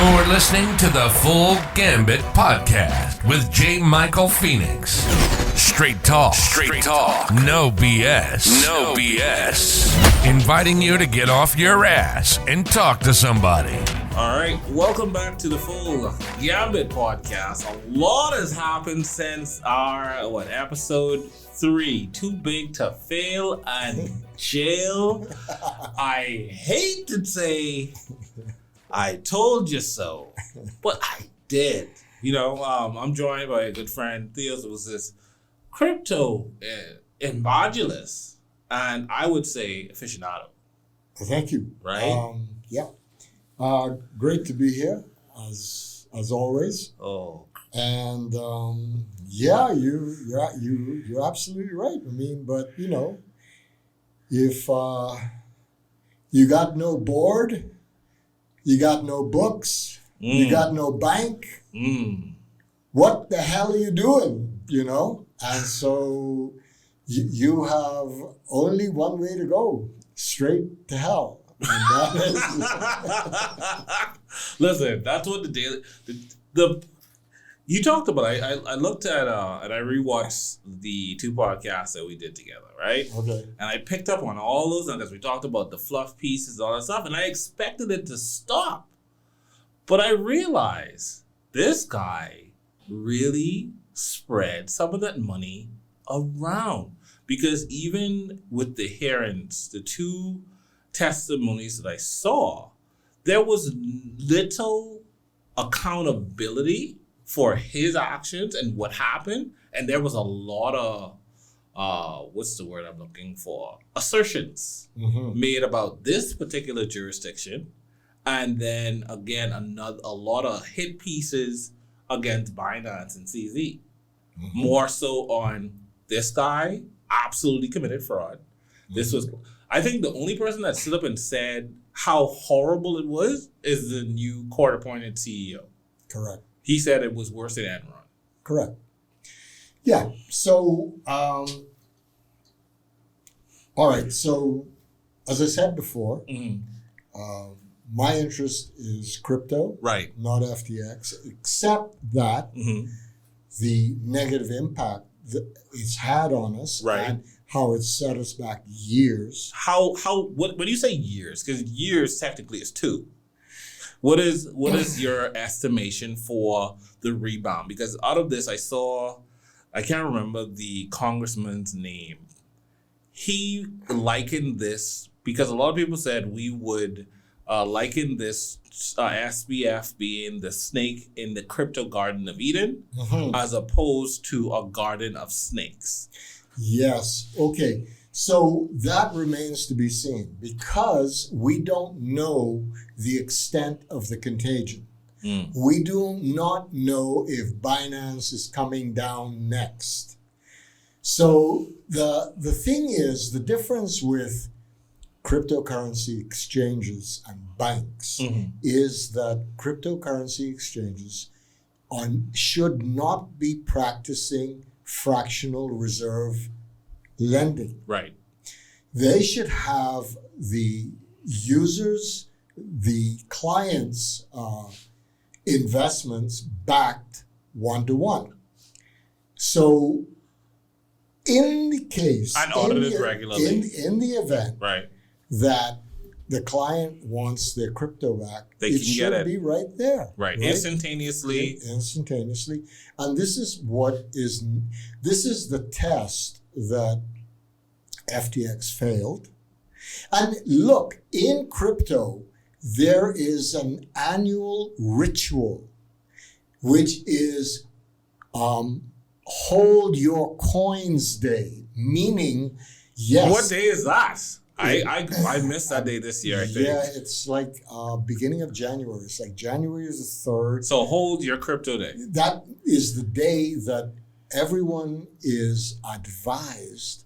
You're listening to the Full Gambit podcast with J. Michael Phoenix. Straight talk. No BS. No BS. Inviting you to get off your ass and talk to somebody. All right, welcome back to the Full Gambit podcast. A lot has happened since our episode 3, Too Big to Fail and Jail. I hate to say I told you so, but I did. I'm joined by a good friend, Theo, who was this crypto evangelist, and I would say aficionado. Thank you. Right? Yeah. Great to be here, as always. Oh. And yeah, you're absolutely right. I mean, but if you got no board, you got no books, you got no bank, what the hell are you doing? And so you have only one way to go, straight to hell. And that is Listen, that's what the you talked about. I looked at and I rewatched the 2 podcasts that we did together, right? Okay. And I picked up on all those because we talked about the fluff pieces, all that stuff, and I expected it to stop. But I realized this guy really spread some of that money around, because even with the hearings, the 2 testimonies that I saw, there was little accountability for his actions and what happened. And there was a lot of, what's the word I'm looking for? Assertions made about this particular jurisdiction. And then again, a lot of hit pieces against Binance and CZ. More so on this guy absolutely committed fraud. This was, I think the only person that stood up and said how horrible it was is the new court-appointed CEO. correct. He said it was worse than Enron. Correct. Yeah. So, all right. So, as I said before, my interest is crypto, Right. not FTX, except that the negative impact that it's had on us, Right. and how it's set us back years. What when you say years, because years technically is 2. What is your estimation for the rebound? Because out of this, I can't remember the congressman's name. He likened this, because a lot of people said we would liken this SBF being the snake in the crypto Garden of Eden, as opposed to a garden of snakes. Yes. Okay. So that remains to be seen, because we don't know the extent of the contagion. We do not know if Binance is coming down next. So the thing is, the difference with cryptocurrency exchanges and banks is that cryptocurrency exchanges should not be practicing fractional reserve lending. Right. They should have the users, the clients' investments backed 1-to-1. So in the case, And audited regularly. in the event Right. that the client wants their crypto back, They it can should get it. be right there. Right. Instantaneously. Instantaneously. And this is the test that FTX failed. And look, in crypto, there is an annual ritual, which is Hold Your Coins Day, meaning, yes. What day is that? I missed that day this year, I think. Yeah, it's like beginning of January. It's like January is the 3rd. So hold your crypto day. That is the day that everyone is advised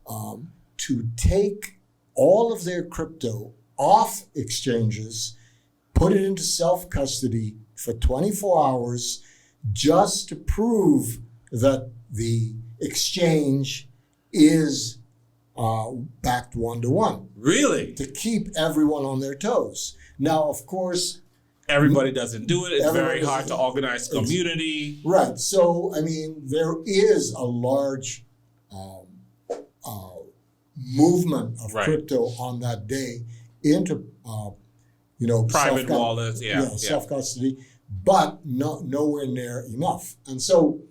to take all of their crypto off exchanges, put it into self-custody for 24 hours, just to prove that the exchange is backed 1-to-1. Really? To keep everyone on their toes. Now, of course, Everybody doesn't do it. It's Everybody very hard to doesn't- organize community. Right. So, I mean, there is a large movement of Right. crypto on that day into, Private wallets, self-custody, but nowhere near enough. And so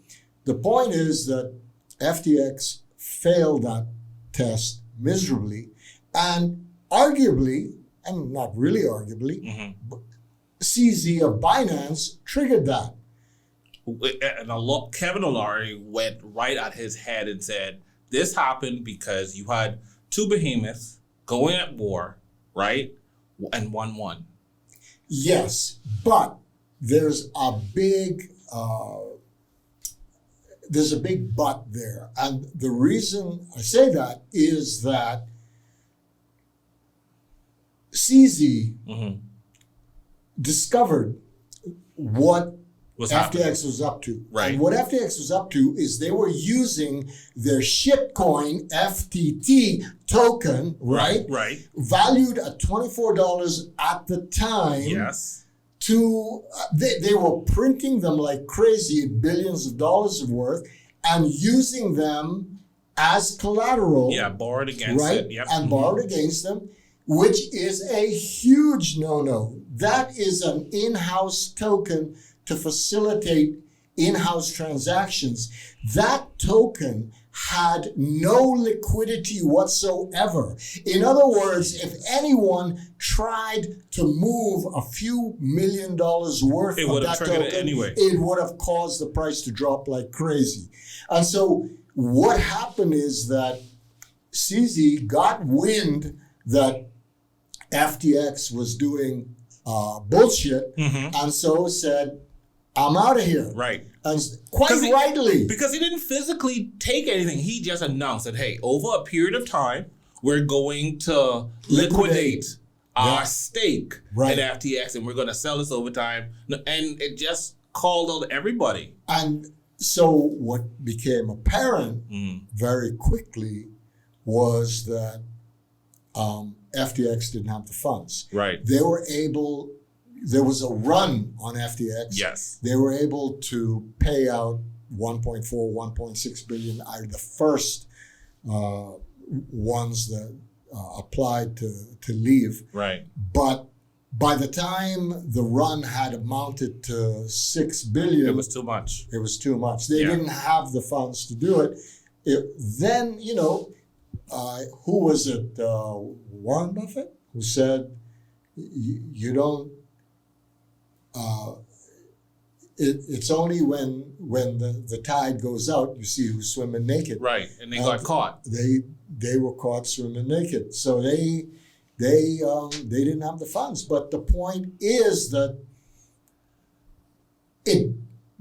the point is that FTX failed that test miserably, and arguably, and not really arguably, CZ of Binance triggered that. And Kevin O'Leary went right at his head and said, this happened because you had two behemoths going at war, right? And one won. Yes, but there's a big but there. And the reason I say that is that CZ discovered what FTX was up to. Right. And what FTX was up to is they were using their shitcoin FTT token, right? Right. Valued at $24 at the time. Yes. They were printing them like crazy, billions of dollars worth, and using them as collateral. Yeah, borrowed against right? it. Yep. And borrowed against them, which is a huge no-no. That is an in-house token to facilitate in-house transactions. That token had no liquidity whatsoever. In other words, if anyone tried to move a few $1 million worth of that token, it would have caused the price to drop like crazy. And so what happened is that CZ got wind that FTX was doing bullshit, and so said, I'm out of here. Right. And quite rightly. Because he didn't physically take anything. He just announced that, hey, over a period of time, we're going to liquidate our stake in FTX, and we're going to sell this over time. And it just called out everybody. And so what became apparent very quickly was that FTX didn't have the funds. Right. There was a run on FTX. Yes. They were able to pay out 1.4, 1.6 billion out of the first ones that applied to leave. Right. But by the time the run had amounted to 6 billion, it was too much. It was too much. They didn't have the funds to do it. Then, who was it? Warren Buffett, who said, you don't, it's only when the tide goes out, you see who's swimming naked. Right, and they got caught. They were caught swimming naked. So they didn't have the funds. But the point is that it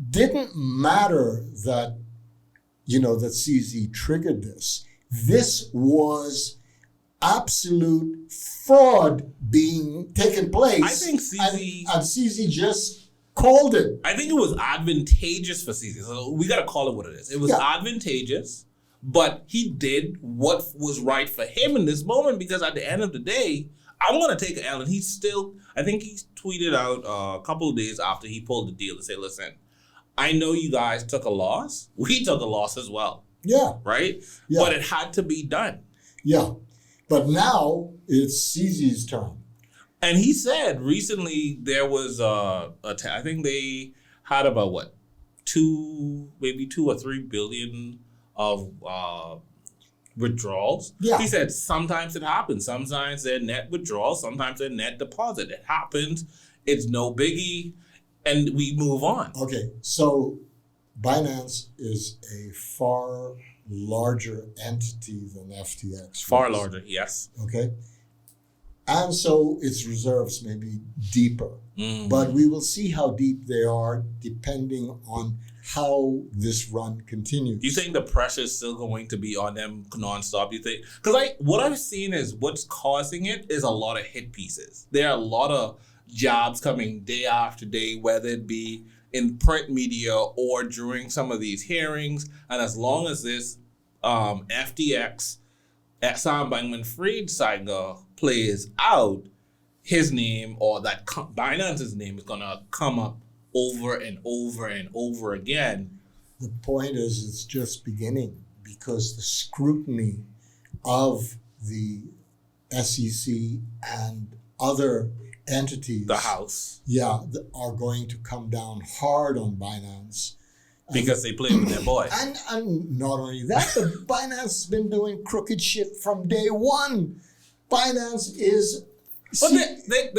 didn't matter that, that CZ triggered this. This was absolute fraud being taken place. I think CZ... And CZ just called it. I think it was advantageous for CZ. So we got to call it what it is. It was advantageous, but he did what was right for him in this moment, because at the end of the day, I'm going to take an L. And he's still... I think he tweeted out a couple of days after he pulled the deal to say, listen, I know you guys took a loss. We took a loss as well. Yeah. Right? Yeah. But it had to be done. Yeah. But now it's CZ's turn. And he said recently there was I think they had about 2 or 3 billion of withdrawals. Yeah. He said sometimes it happens. Sometimes they're net withdrawals. Sometimes they're net deposit. It happens. It's no biggie. And we move on. Okay. So Binance is a far larger entity than FTX. Far larger, yes. Okay. And so its reserves may be deeper. But we will see how deep they are depending on how this run continues. Do you think the pressure is still going to be on them nonstop? Do you think? Because what I've seen is what's causing it is a lot of hit pieces. There are a lot of jobs coming day after day, whether it be in print media or during some of these hearings. And as long as this FTX, Sam Bankman-Fried saga plays out, his name or that Binance's name is going to come up over and over and over again. The point is, it's just beginning because the scrutiny of the SEC and other entities, The House. are going to come down hard on Binance. Because they play with their boy. And not only that, but Binance has been doing crooked shit from day one. Binance is... But they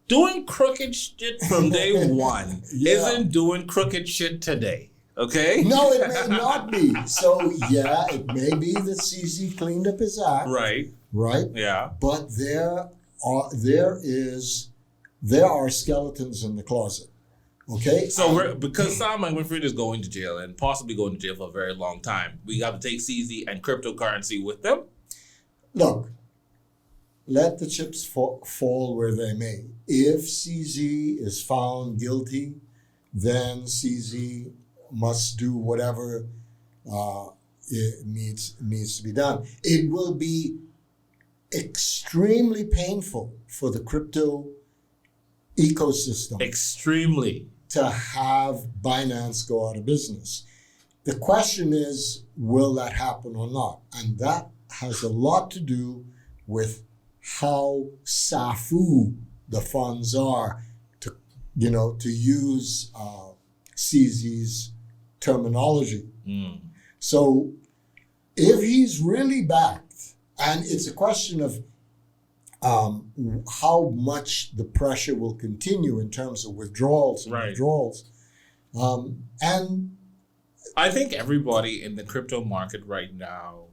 doing crooked shit from day one isn't doing crooked shit today. Okay? No, it may not be. So, yeah, it may be that CZ cleaned up his act. Right. Right? Yeah. But there are skeletons in the closet. Okay? So because Sam Bankman-Fried is going to jail and possibly going to jail for a very long time, we have to take CZ and cryptocurrency with them? Look, let the chips fall where they may. If CZ is found guilty, then CZ must do whatever it needs to be done. It will be extremely painful for the crypto ecosystem. Extremely. To have Binance go out of business. The question is, will that happen or not? And that has a lot to do with how SAFU the funds are, to use CZ's terminology. So if he's really backed, and it's a question of how much the pressure will continue in terms of withdrawals and withdrawals. And I think everybody in the crypto market right now,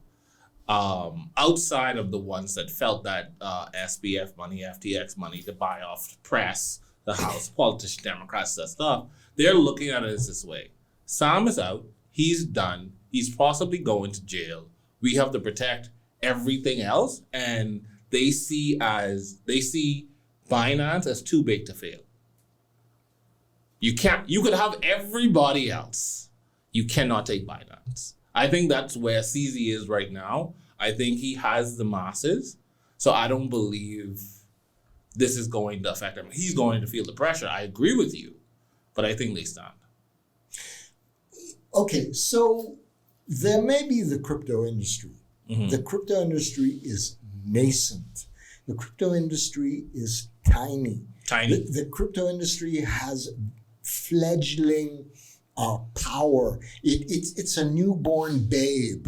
outside of the ones that felt that SBF money, FTX money to buy off the press, the House, politicians, Democrats, that stuff, they're looking at it as this way. Sam is out. He's done. He's possibly going to jail. We have to protect everything else. And they see Binance as too big to fail. You could have everybody else. You cannot take Binance. I think that's where CZ is right now. I think he has the masses. So I don't believe this is going to affect him. He's going to feel the pressure. I agree with you, but I think they stand. Okay, so there may be the crypto industry. Mm-hmm. The crypto industry is nascent. The crypto industry is tiny. The crypto industry has fledgling power. It's a newborn babe.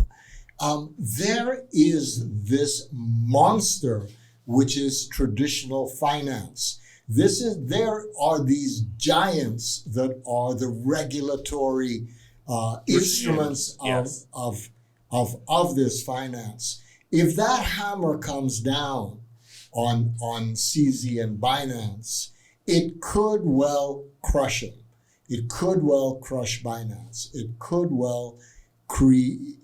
There is this monster which is traditional finance. There are these giants that are the regulatory instruments of this finance. If that hammer comes down on CZ and Binance, it could well crush them. It could well crush Binance. It could well create.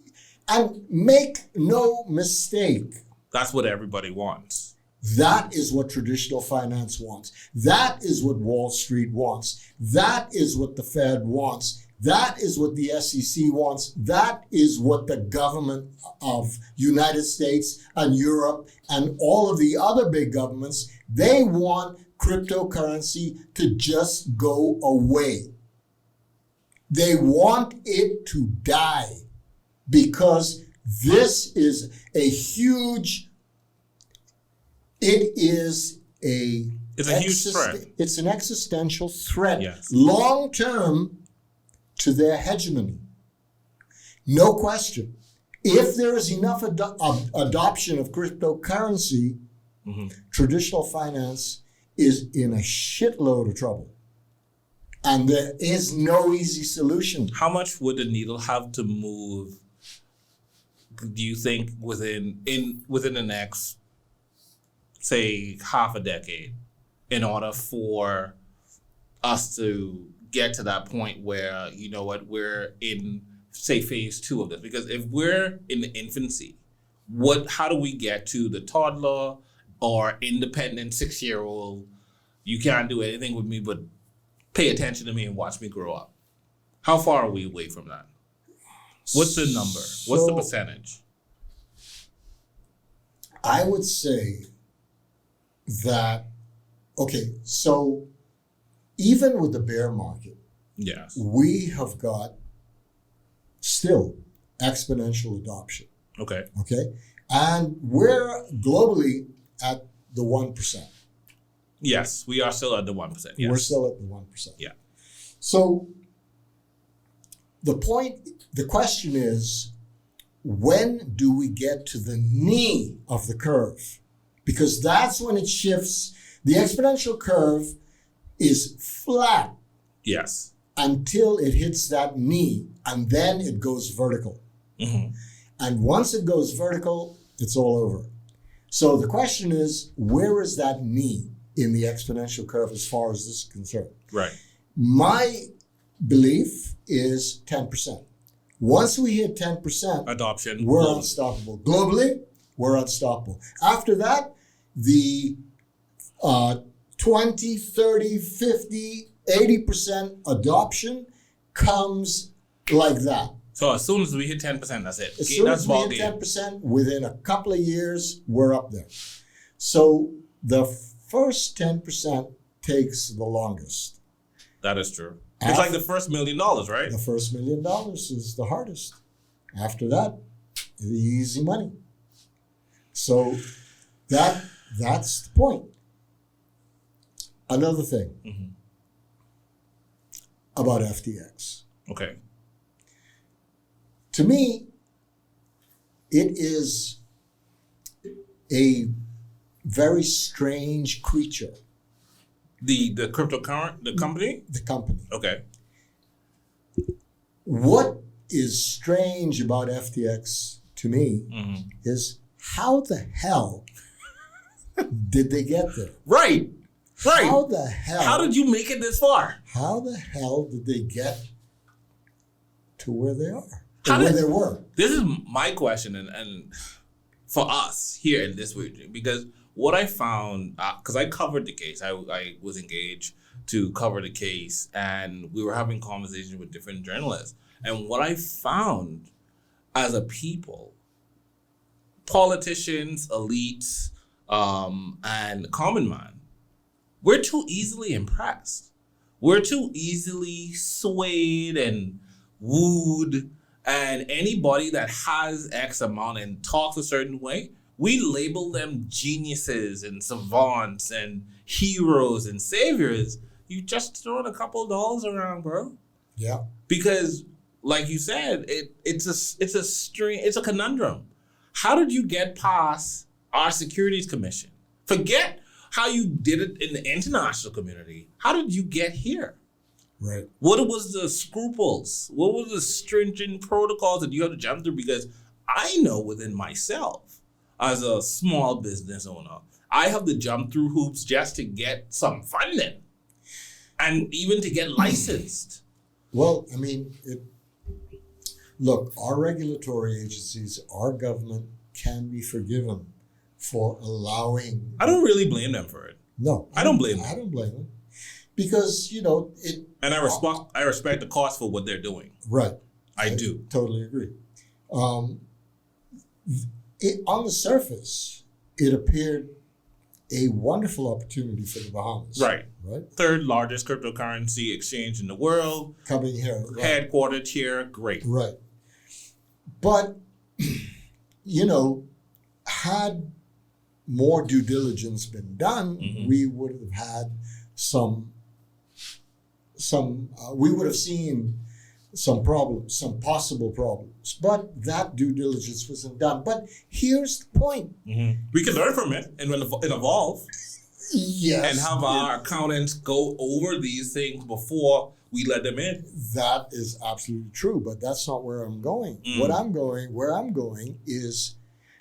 And make no mistake. That's what everybody wants. That is what traditional finance wants. That is what Wall Street wants. That is what the Fed wants. That is what the SEC wants. That is what the government of United States and Europe and all of the other big governments, they want cryptocurrency to just go away. They want it to die because this is a huge, it's a huge threat. It's an existential threat, yes. Long-term, to their hegemony. No question. If there is enough adoption of cryptocurrency, traditional finance is in a shitload of trouble. And there is no easy solution. How much would the needle have to move, do you think, within the next, say, half a decade, in order for us to get to that point where, you know what, we're in, say, phase 2 of this? Because if we're in the infancy, how do we get to the toddler or independent 6-year-old, you can't do anything with me but pay attention to me and watch me grow up? How far are we away from that? What's the number? What's the percentage? I would say that Okay, so even with the bear market, Yes. we have got still exponential adoption. Okay. Okay, and we're globally at the 1%. Yes, we are still at the 1%. Yes. We're still at the 1%. Yeah. So the question is, when do we get to the knee of the curve? Because that's when it shifts. The exponential curve is flat Yes. until it hits that knee, and then it goes vertical. Mm-hmm. And once it goes vertical, it's all over. So the question is, where is that knee in the exponential curve as far as this is concerned? Right. My belief is 10%. Once we hit 10%, Adoption. we're globally. unstoppable. Globally, we're unstoppable. After that, the 20, 30, 50, 80% adoption comes like that. So as soon as we hit 10%, that's it. As soon That's as we ball hit game. 10%, within a couple of years, we're up there. So the first 10% takes the longest. That is true. It's like the first $1 million, right? The first $1 million is the hardest. After that, the easy money. So that's the point. Another thing about FTX. Okay. To me, it is a very strange creature, The cryptocurrency, the company? the company. Okay. What is strange about FTX to me is how the hell did they get there? Right. Right. How the hell? How did you make it this far? How the hell did they get to where they are? How Or where did- they were? This is my question, and for us here in this region, because what I found, because I covered the case, I was engaged to cover the case, and we were having conversations with different journalists. And what I found as a people, politicians, elites, and common man, we're too easily impressed. We're too easily swayed and wooed. And anybody that has X amount and talks a certain way, we label them geniuses and savants and heroes and saviors. You just throwing a couple of dollars around, bro. Yeah. Because, like you said, it's a conundrum. How did you get past our Securities Commission? Forget how you did it in the international community. How did you get here? Right. What was the scruples? What were the stringent protocols that you had to jump through? Because I know within myself, as a small business owner, I have to jump through hoops just to get some funding and even to get licensed. Well, I mean, look, our regulatory agencies, our government can be forgiven for allowing. I don't really blame them for it. No, I don't blame them. I don't blame them because it. And I respect the cost for what they're doing. Right. I do. Totally agree. On the surface, it appeared a wonderful opportunity for the Bahamas. Right. Right. Third largest cryptocurrency exchange in the world. Coming here. Right. Headquartered here. Great. Right. But, had more due diligence been done, we would have had we would have seen some problems, some possible problems. But that due diligence wasn't done. But here's the point. We can learn from it and evolve. Yes. And have our accountants go over these things before we let them in. That is absolutely true, but that's not where I'm going. Where I'm going is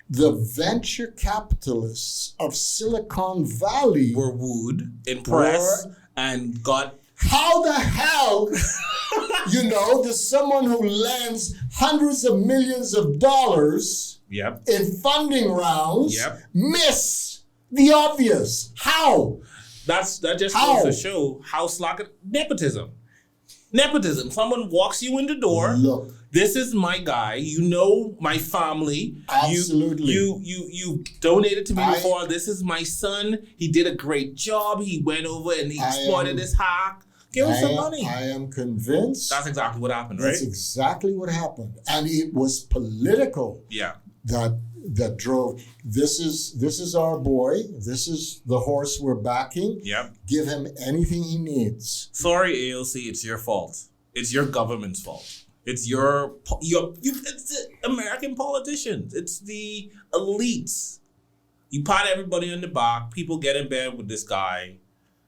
the venture capitalists of Silicon Valley Were wooed, impressed, and got... How the hell, does someone who lends hundreds of millions of dollars Yep. in funding rounds Yep. miss the obvious? How? That just How? goes to show how slack nepotism. Nepotism. Someone walks you in the door. Look. This is my guy. You know my family. Absolutely. You donated to me before. This is my son. He did a great job. He went over and he exploited this hack. Give him some money. I am convinced. That's exactly what happened, right? That's exactly what happened. And it was political. Yeah. That drove. This is our boy. This is the horse we're backing. Yep. Give him anything he needs. Sorry, AOC, it's your fault. It's your government's fault. It's it's the American politicians. It's the elites. You pat everybody on the back. People get in bed with this guy.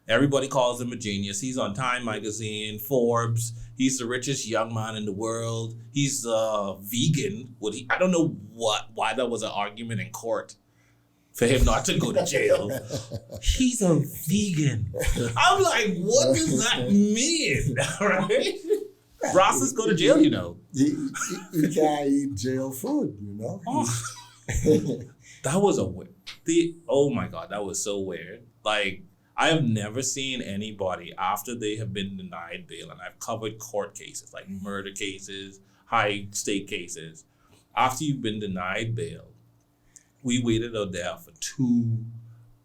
Everybody calls him a genius. He's on Time Magazine, Forbes. He's the richest young man in the world. He's vegan. I don't know why that was an argument in court for him not to go to jail. He's a vegan. I'm like, what does that mean? Right? Rosses go to jail, you know. He can't eat jail food, you know. Oh. That was oh my God, that was so weird. Like, I have never seen anybody after they have been denied bail, and I've covered court cases, like murder cases, high stake cases. After you've been denied bail, we waited out there for 2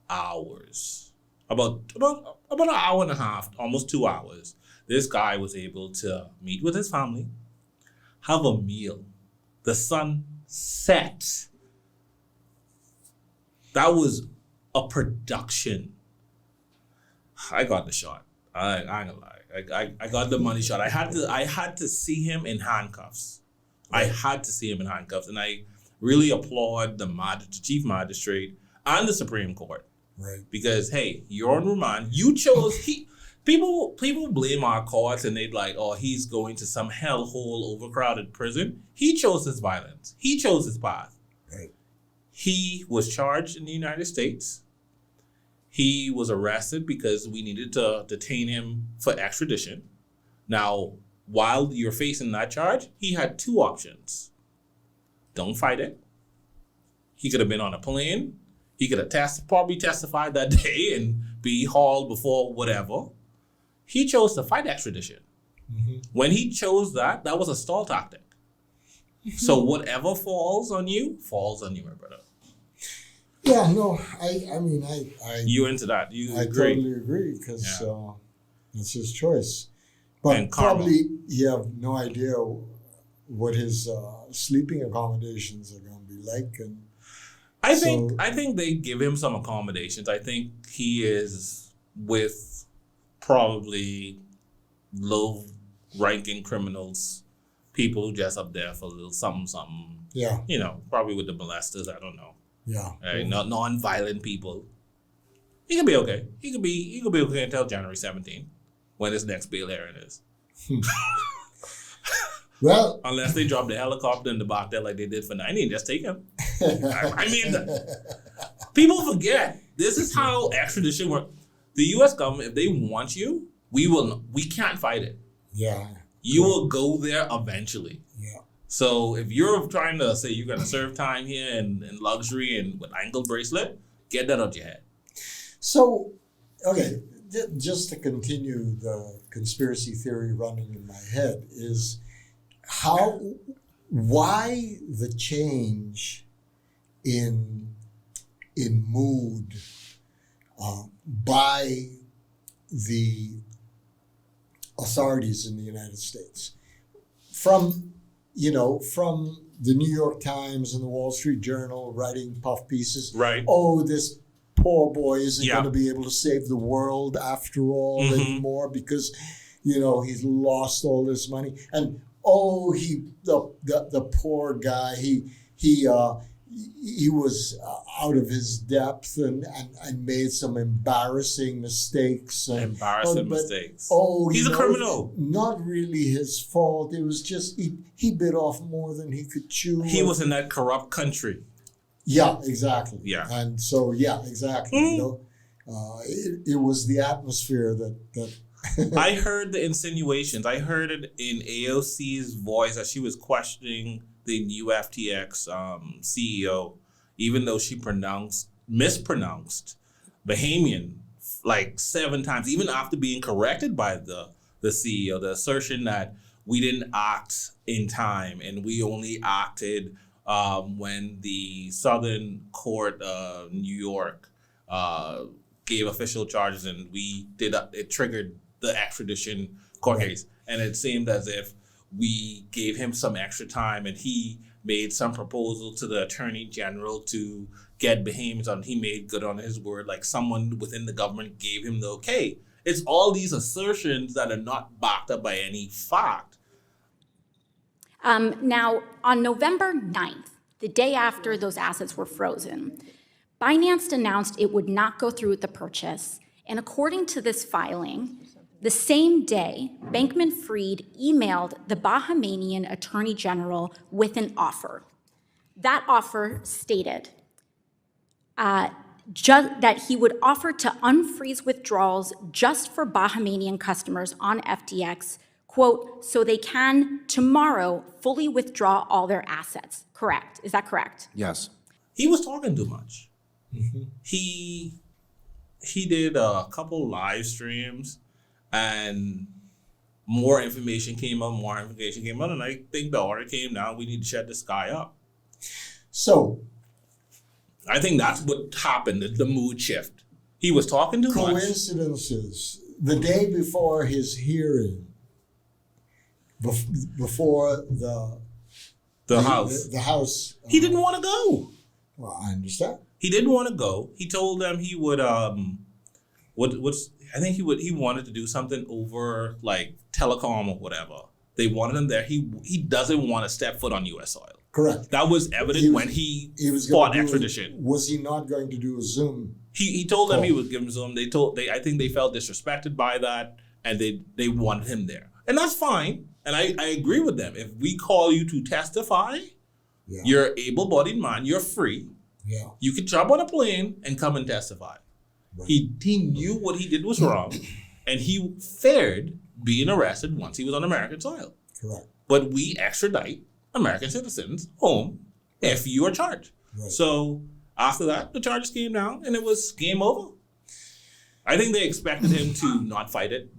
hours. About an hour and a half, almost 2 hours. This guy was able to meet with his family, have a meal. The sun set. That was a production. I got the shot. I ain't gonna lie. I got the money shot. I had to see him in handcuffs. I had to see him in handcuffs, and I really applaud the chief magistrate and the Supreme Court. Right. Because hey, you're on remand. You chose People blame our courts and they'd like, oh, he's going to some hellhole, overcrowded prison. He chose his violence. He chose his path. Right. He was charged in the United States. He was arrested because we needed to detain him for extradition. Now, while you're facing that charge, he had 2 options. Don't fight it. He could have been on a plane. He could have probably testified that day and be hauled before whatever. He chose to fight extradition. Mm-hmm. When he chose that was a stall tactic. So whatever falls on you, my brother. Yeah, no, I mean, you into that? You I agree? totally agree because it's his choice. But probably you have no idea what his sleeping accommodations are going to be like, and I think they give him some accommodations. I think he is with probably low-ranking criminals, people who just up there for a little something. Yeah. You know, probably with the molesters. I don't know. Yeah. Right? Not non-violent people. He could be okay. He could be okay until January 17th, when his next bail hearing is. Well, unless they drop the helicopter in the back there like they did for 90 and just take him. I mean, people forget this is how extradition works. The U.S. government, if they want you, we can't fight it. Yeah. You will go there eventually. Yeah. So if you're trying to say you're going to serve time here in luxury and with ankle bracelet, get that out your head. So, okay, just to continue the conspiracy theory running in my head is why the change in mood by the authorities in the United States. From the New York Times and the Wall Street Journal writing puff pieces. Right. Oh, this poor boy isn't going to be able to save the world after all anymore because, he's lost all this money. And the poor guy, he was out of his depth and made some embarrassing mistakes. Mistakes. He's a criminal. Not really his fault. It was just he bit off more than he could chew. He was in that corrupt country. Yeah, exactly. Yeah. And so, exactly. It was the atmosphere that I heard the insinuations. I heard it in AOC's voice as she was questioning the new FTX CEO, even though she mispronounced Bahamian like 7 times, even after being corrected by the the CEO, the assertion that we didn't act in time and we only acted when the Southern Court of New York gave official charges and it triggered the extradition court case. And it seemed as if we gave him some extra time and he made some proposal to the Attorney General to get Bahamas on. He made good on his word, like someone within the government gave him the okay. It's all these assertions that are not backed up by any fact. Now, on November 9th, the day after those assets were frozen, Binance announced it would not go through with the purchase. And according to this filing, the same day, Bankman-Fried emailed the Bahamian Attorney General with an offer. That offer stated that he would offer to unfreeze withdrawals just for Bahamian customers on FTX, quote, so they can tomorrow fully withdraw all their assets. Correct. Is that correct? Yes. He was talking too much. Mm-hmm. He did a couple live streams and more information came out, and I think the order came down. We need to shut this guy up. So I think that's what happened, the mood shift. He was talking too much. Coincidences. The day before his hearing, before the House. He didn't want to go. Well, I understand. He didn't want to go. He told them he would, he wanted to do something over like telecom or whatever. They wanted him there. He doesn't want to step foot on U.S. soil. Correct. That was evident when he fought extradition. Was he not going to do a Zoom? He told them he would give him Zoom. I think they felt disrespected by that, and they wanted him there, and that's fine. And I agree with them. If we call you to testify, you're an able-bodied man. You're free. Yeah. You can jump on a plane and come and testify. Right. He knew what he did was wrong, and he feared being arrested once he was on American soil. Correct. But we extradite American citizens home if you are charged. Right. So after that, the charges came down, and it was game over. I think they expected him to not fight it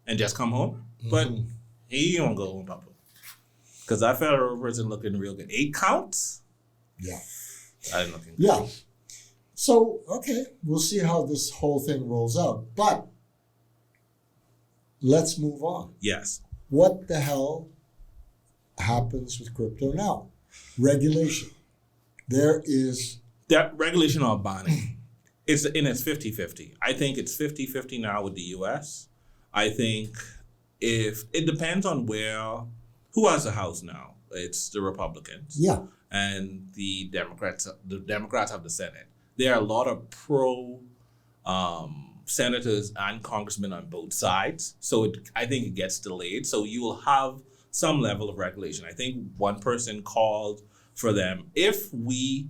and just come home, but he don't go home, Papa. Because that federal prison looking real good. 8 counts? Yeah. I didn't look good. Yeah. So, okay, we'll see how this whole thing rolls out. But let's move on. Yes. What the hell happens with crypto now? Regulation. There is... That regulation on bonding, it's 50-50. I think it's 50-50 now with the U.S. I think if it depends on who has the House now. It's the Republicans. Yeah. And the Democrats. The Democrats have the Senate. There are a lot of pro senators and congressmen on both sides. So I think it gets delayed. So you will have some level of regulation. I think one person called for them. If we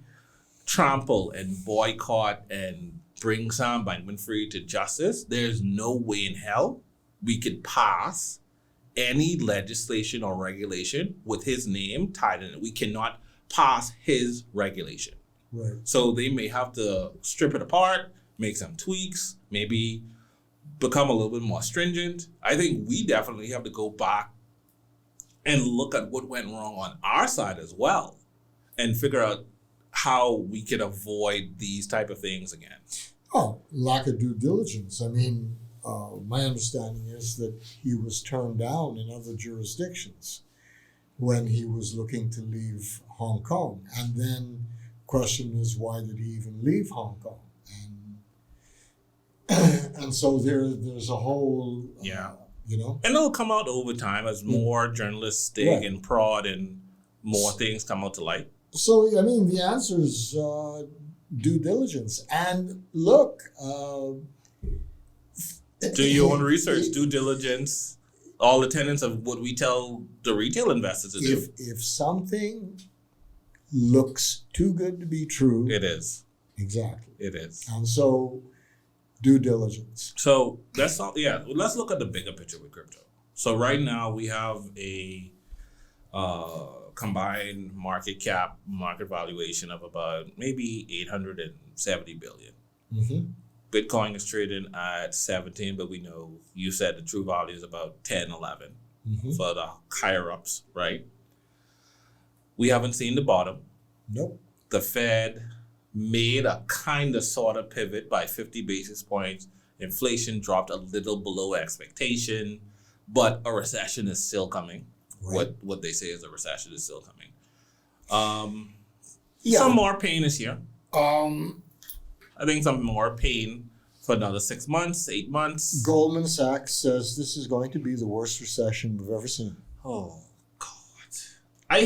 trample and boycott and bring Sam Bankman-Fried to justice, there's no way in hell we could pass any legislation or regulation with his name tied in it. We cannot pass his regulation. Right. So they may have to strip it apart, make some tweaks, maybe become a little bit more stringent. I think we definitely have to go back and look at what went wrong on our side as well and figure out how we can avoid these type of things again. Oh, lack of due diligence. I mean, my understanding is that he was turned down in other jurisdictions when he was looking to leave Hong Kong. And then question is, why did he even leave Hong Kong? And so there's a whole, And it'll come out over time as more journalists dig and prod and more things come out to light. So, I mean, the answer is due diligence. And look... do your own research, due diligence, all the tenets of what we tell the retail investors to do. If something looks too good to be true... It is. Exactly. It is. And so, due diligence. So, let's look at the bigger picture with crypto. So right now we have a combined market valuation of about maybe $870 billion. Mm-hmm. Bitcoin is trading at 17, but we know you said the true value is about 10, 11 for the higher ups, right? We haven't seen the bottom. Nope. The Fed made a kind of sort of pivot by 50 basis points. Inflation dropped a little below expectation, but a recession is still coming. Right. What they say is a recession is still coming. Some more pain is here. I think some more pain for another 6 months, 8 months. Goldman Sachs says this is going to be the worst recession we've ever seen. Oh God, I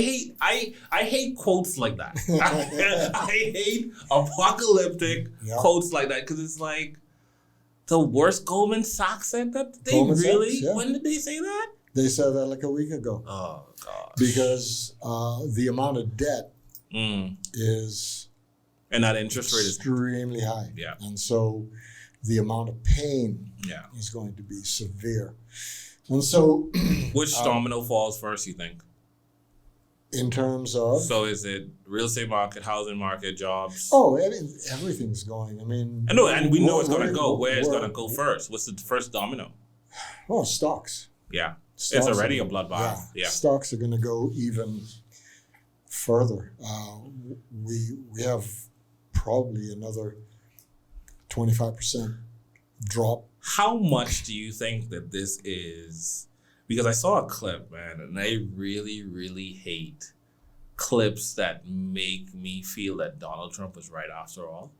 hate quotes like that. I hate apocalyptic quotes like that because it's like the worst. Goldman Sachs said that. Goldman Sachs, yeah. When did they say that? They said that like a week ago. Oh God. Because the amount of debt is. And that interest rate is extremely high. Yeah. And so the amount of pain yeah. is going to be severe. And so which domino falls first, you think? In terms of? So is it real estate market, housing market, jobs? Oh, I mean, everything's going. I mean, I know, and we know it's going to go. Where it's going to go first? What's the first domino? Oh, stocks. Yeah. Stocks it's already a bloodbath. Yeah. Stocks are going to go even further. We have probably another 25% drop. How much do you think that this is? Because I saw a clip, man, and I really, really hate clips that make me feel that Donald Trump was right after all,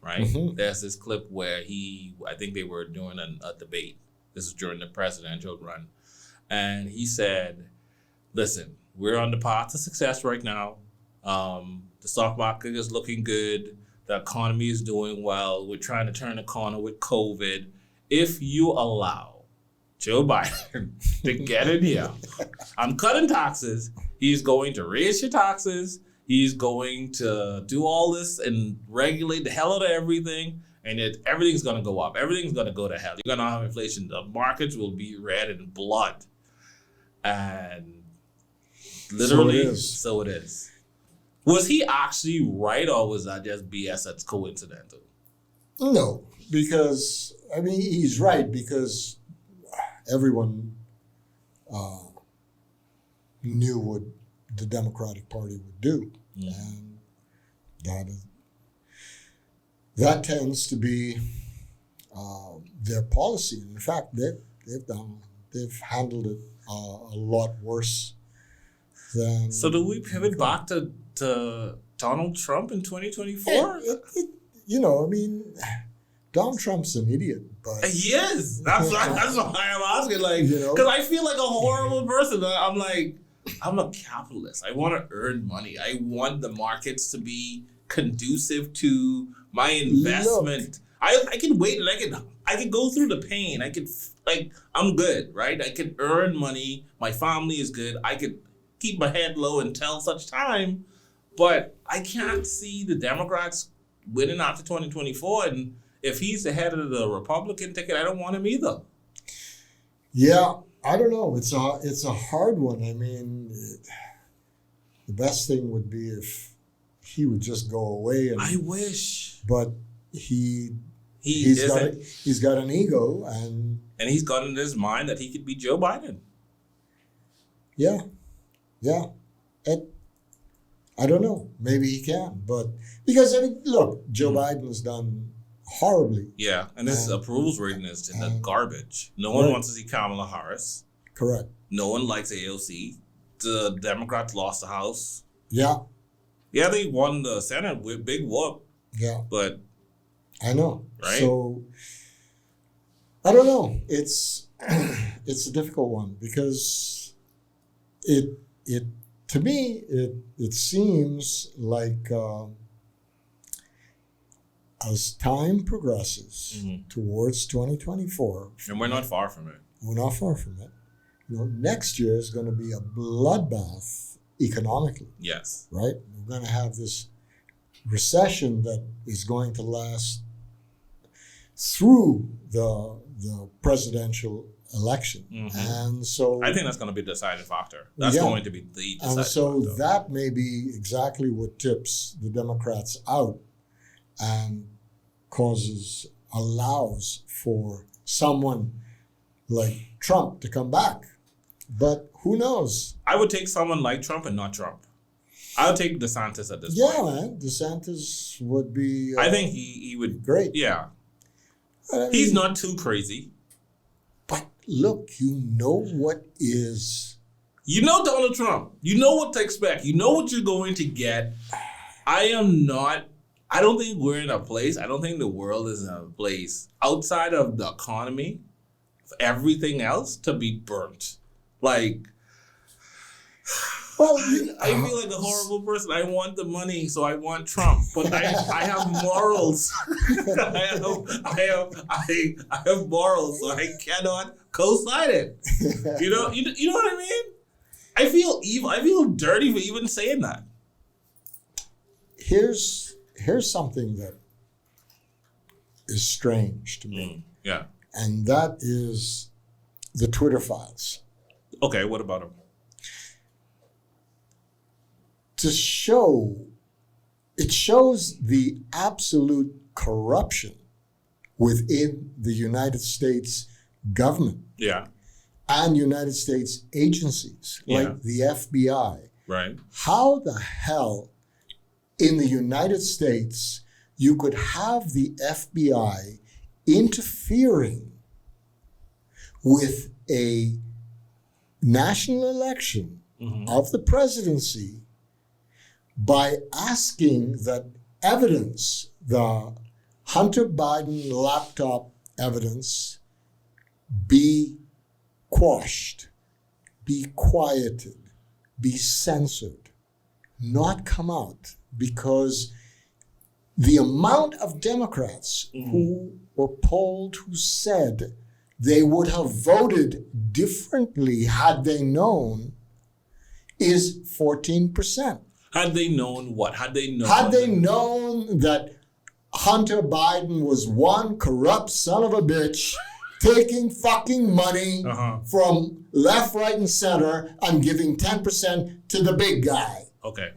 right? There's this clip where I think they were doing a debate. This is during the presidential run. And he said, listen, we're on the path to success right now. The stock market is looking good. The economy is doing well. We're trying to turn the corner with COVID. If you allow Joe Biden to get in here, I'm cutting taxes. He's going to raise your taxes. He's going to do all this and regulate the hell out of everything. And everything's going to go up. Everything's going to go to hell. You're going to have inflation. The markets will be red in blood. And literally, so it is. Was he actually right, or was that just BS that's coincidental? No, because, I mean, he's right because everyone knew what the Democratic Party would do. And that tends to be their policy. In fact, they've handled it a lot worse than. So do we pivot back to Donald Trump in 2024? I mean, Donald Trump's an idiot, but he is. That's why I'm asking. Like, because I feel like a horrible person. I'm like, I'm a capitalist. I want to earn money. I want the markets to be conducive to my investment. I can wait and I can go through the pain. I'm good, right? I can earn money. My family is good. I could keep my head low until such time. But I can't see the Democrats winning after 2024. And if he's the head of the Republican ticket, I don't want him either. Yeah, I don't know. It's a hard one. I mean, the best thing would be if he would just go away. I wish. But he's got an ego, and he's got in his mind that he could be Joe Biden. Yeah. I don't know. Maybe he can, but because look, Joe Biden's done horribly. Yeah, and his approvals rating is in the garbage. No one wants to see Kamala Harris. Correct. No one likes AOC. The Democrats lost the House. Yeah. Yeah, they won the Senate with big whoop. Yeah. But I know. Right? So I don't know. It's a difficult one because it to me it seems like as time progresses towards 2024, and we're not far from it. We're not far from it. Next year is going to be a bloodbath economically. Yes. Right? We're going to have this recession that is going to last through the presidential election. And so I think that's going to be the deciding factor. That's going to be the deciding factor. And so factor. that may be exactly what tips the Democrats out and causes allows for someone like Trump to come back. But who knows? I would take someone like Trump and not Trump. I would take DeSantis at this Yeah, point. man. DeSantis would be... I think he would... great. Yeah. I mean, He's not too crazy. But look, you know what is... You know Donald Trump. You know what to expect. You know what you're going to get. I don't think we're in a place, I don't think the world is in a place outside of the economy, of everything else, to be burnt. Like, Well, I feel like a horrible person. I want the money, so I want Trump. But I have morals. I have morals, so I cannot co-sign it. You know what I mean? I feel evil. I feel dirty for even saying that. here's something that is strange to me, Yeah. and that is the Twitter files. Okay, what about him? It shows the absolute corruption within the United States government Yeah. and United States agencies like the FBI. Right. How the hell in the United States you could have the FBI interfering with a national election of the presidency by asking that evidence, the Hunter Biden laptop evidence, be quashed, be quieted, be censored, not come out, because the amount of Democrats who were polled who said they would have voted differently had they known is 14%. Had they known what? Had they known? Had they known that Hunter Biden was one corrupt son of a bitch taking fucking money from left, right, and center and giving 10% to the big guy. Okay.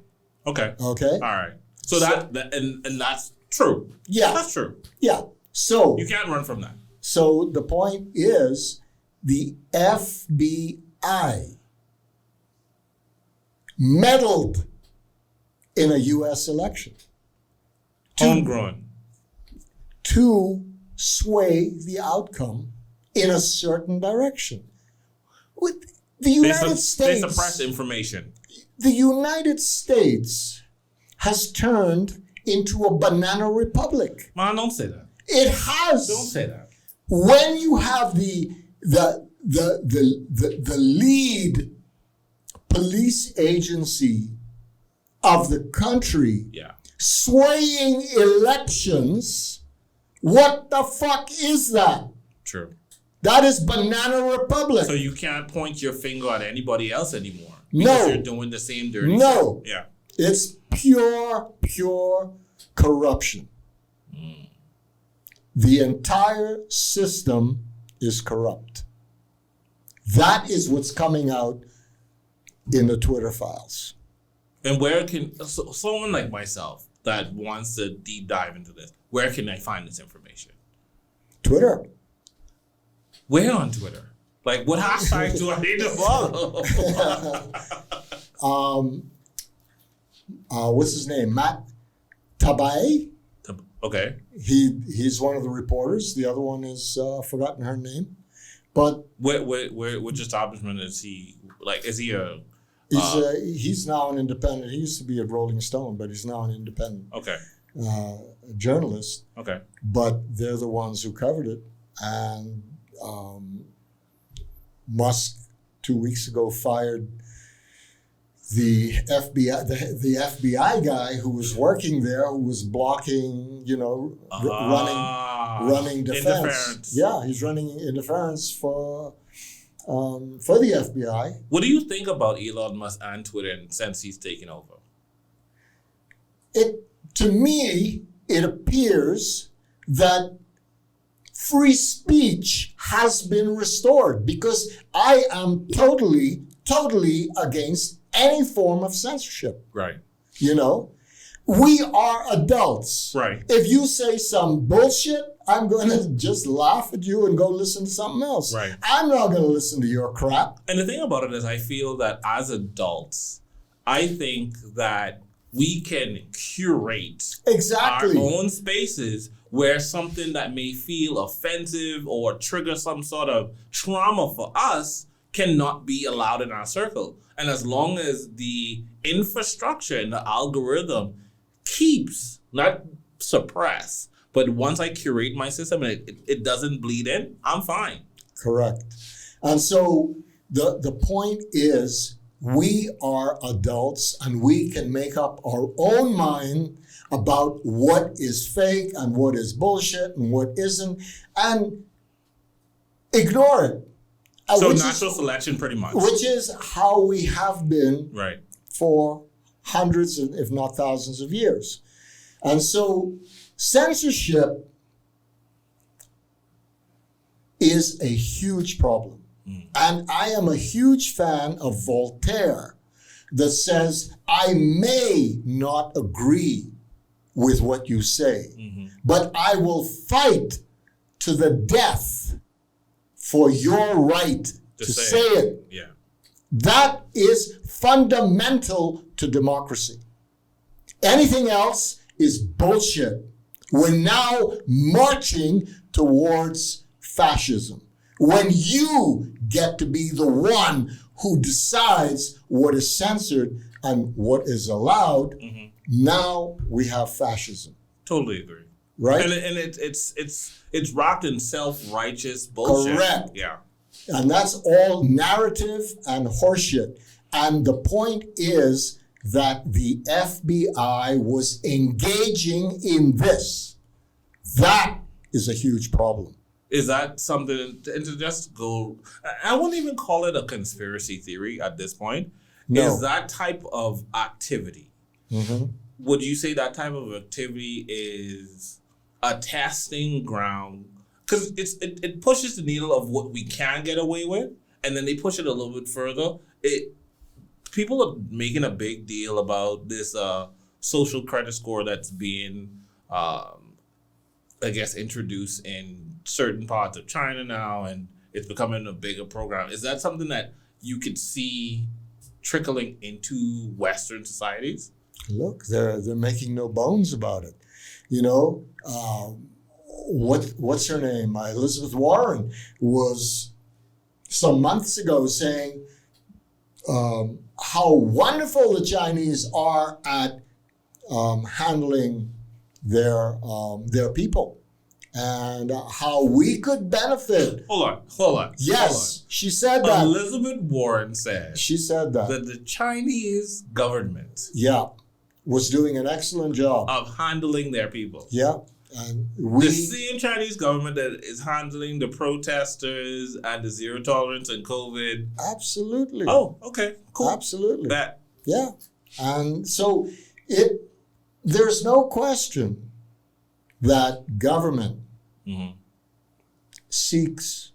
Okay? All right. So that and that's true. Yeah. That's true. Yeah. So You can't run from that. So the point is, the FBI meddled in a U.S. election Homegrown. to sway the outcome in a certain direction. With the United They States, suppress information. the United States has turned into a banana republic. Man, don't say that. It has. Don't say that. When you have the lead police agency of the country Yeah. swaying elections, what the fuck is that? True. That is banana republic. So you can't point your finger at anybody else anymore. No. Because you're doing the same dirty No. shit. Yeah. It's pure corruption. The entire system is corrupt. That is what's coming out in the Twitter files. And where can someone like myself that wants to deep dive into this, where can I find this information? Twitter. Where on Twitter? Like, what hashtag do I need to follow? What's his name? Matt Tabai. Okay. He's one of the reporters. The other one is forgotten her name, but Which establishment is he? Like, is he a? he's now an independent. He used to be at Rolling Stone, but he's now an independent Okay. journalist. Okay. But they're the ones who covered it, and Musk 2 weeks ago fired the FBI, the FBI guy who was working there, who was blocking, running defense. Interference. Yeah, he's running interference for the FBI. What do you think about Elon Musk and Twitter since he's taken over? To me, it appears that free speech has been restored, because I am totally against any form of censorship. Right. We are adults. Right. If you say some bullshit, I'm going to just laugh at you and go listen to something else. Right. I'm not going to listen to your crap. And the thing about it is I feel that as adults, I think that we can curate Exactly. our own spaces where something that may feel offensive or trigger some sort of trauma for us cannot be allowed in our circle. And as long as the infrastructure and the algorithm keeps, not suppress, but once I curate my system and it doesn't bleed in, I'm fine. Correct. And so the point is, we are adults and we can make up our own mind about what is fake and what is bullshit and what isn't, and ignore it. So Which natural selection pretty much. Which is how we have been Right. for hundreds, if not thousands of years. And so censorship is a huge problem. And I am a huge fan of Voltaire that says, I may not agree with what you say, but I will fight to the death for your right to say it. Yeah. That is fundamental to democracy. Anything else is bullshit. We're now marching towards fascism. When you get to be the one who decides what is censored and what is allowed, now we have fascism. Totally agree. Right? And it's wrapped in self-righteous bullshit. Correct. Yeah. And that's all narrative and horseshit. And the point is that the FBI was engaging in this. That is a huge problem. Is that something, and to just go, I wouldn't even call it a conspiracy theory at this point. No. Is that type of activity, would you say that type of activity is a testing ground? Because it pushes the needle of what we can get away with, and then they push it a little bit further. People are making a big deal about this social credit score that's being, I guess, introduced in certain parts of China now, and it's becoming a bigger program. Is that something that you could see trickling into Western societies? Look, they're making no bones about it. You know, what's her name? Elizabeth Warren was some months ago saying how wonderful the Chinese are at handling their people, and how we could benefit. Hold on. Yes, she said that. Elizabeth Warren said She said that. that the Chinese government Yeah, was doing an excellent job. of handling their people. Yeah, and The same Chinese government that is handling the protesters and the zero tolerance and COVID. absolutely. Oh, okay, cool. Absolutely. That Yeah, and so there's no question that government seeks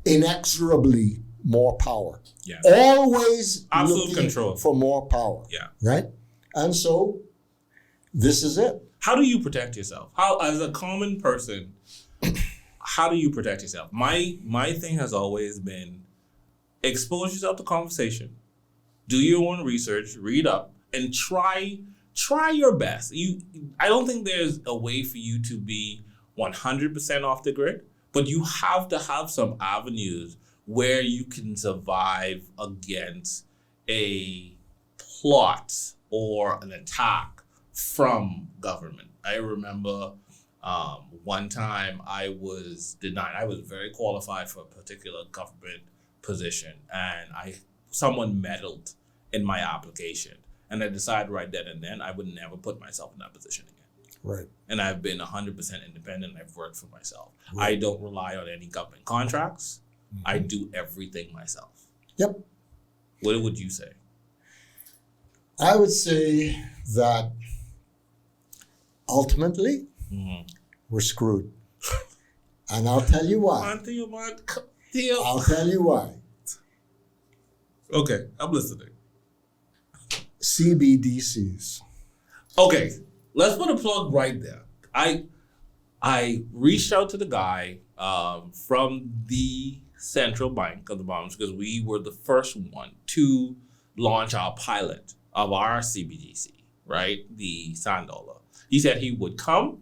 inexorably more power. Yeah. Always Absolute looking control. for more power. Yeah. Right? And so this is it. How do you protect yourself? How, as a common person, how do you protect yourself? My thing has always been expose yourself to conversation, do your own research, read up, and try your best. I don't think there's a way for you to be 100% off the grid, but you have to have some avenues where you can survive against a plot or an attack from government. I remember one time I was denied. I was very qualified for a particular government position, and someone meddled in my application. And I decided right then and then I would never put myself in that position again. Right. And I've been 100% independent. I've worked for myself. Right. I don't rely on any government contracts. I do everything myself. Yep. What would you say? I would say that ultimately we're screwed. And I'll tell you why. I'll tell you why. Okay, I'm listening. CBDCs. Okay, let's put a plug right there. I reached out to the guy from the central bank of the Bahamas because we were the first one to launch our pilot of our CBDC, right? The sand dollar. He said he would come.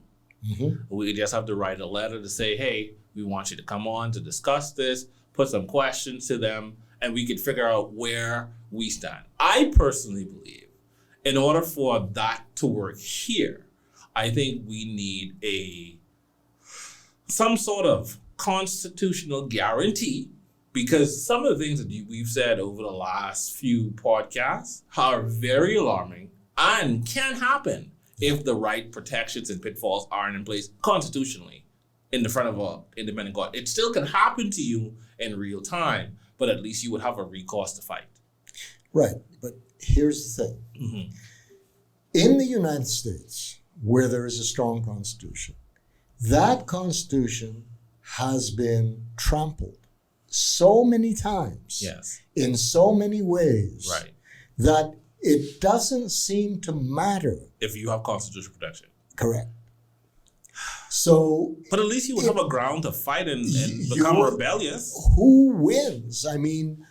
Mm-hmm. We just have to write a letter to say, hey, we want you to come on to discuss this, put some questions to them, and we could figure out where we stand. I personally believe in order for that to work here, I think we need some sort of constitutional guarantee, because some of the things that we've said over the last few podcasts are very alarming and can happen if the right protections and pitfalls aren't in place constitutionally in the front of an independent court. It still can happen to you in real time, but at least you would have a recourse to fight. Right, but here's the thing. Mm-hmm. In the United States, where there is a strong constitution, that constitution has been trampled so many times, yes, in so many ways, right, that it doesn't seem to matter if you have constitutional protection. Correct. So, but at least you would have a ground to fight and become rebellious. Who wins? I mean,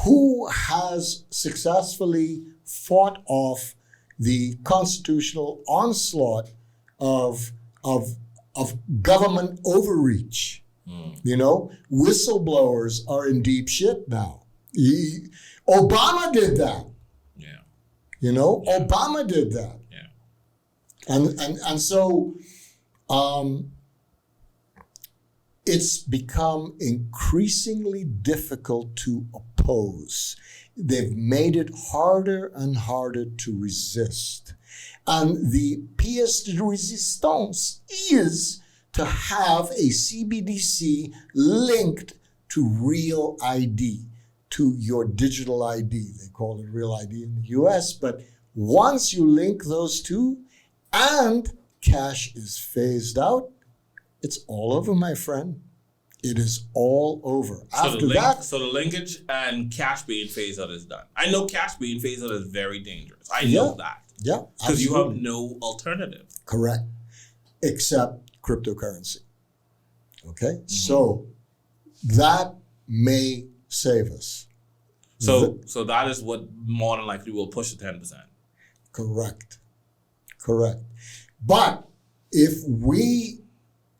who has successfully fought off the constitutional onslaught of government overreach? Whistleblowers are in deep shit now. Obama did that. Yeah. Obama did that. Yeah. And so it's become increasingly difficult to oppose. They've made it harder and harder to resist. And the pièce de résistance is to have a CBDC linked to real ID, to your digital ID. They call it real ID in the US, but once you link those two and cash is phased out, it's all over, my friend. It is all over. So the linkage and cash being phased out is done. I know cash being phased out is very dangerous. I know that. Yeah, because you have no alternative. Correct. Except cryptocurrency. Okay? Mm-hmm. So that may save us. So that is what more than likely will push the 10%. Correct. But if we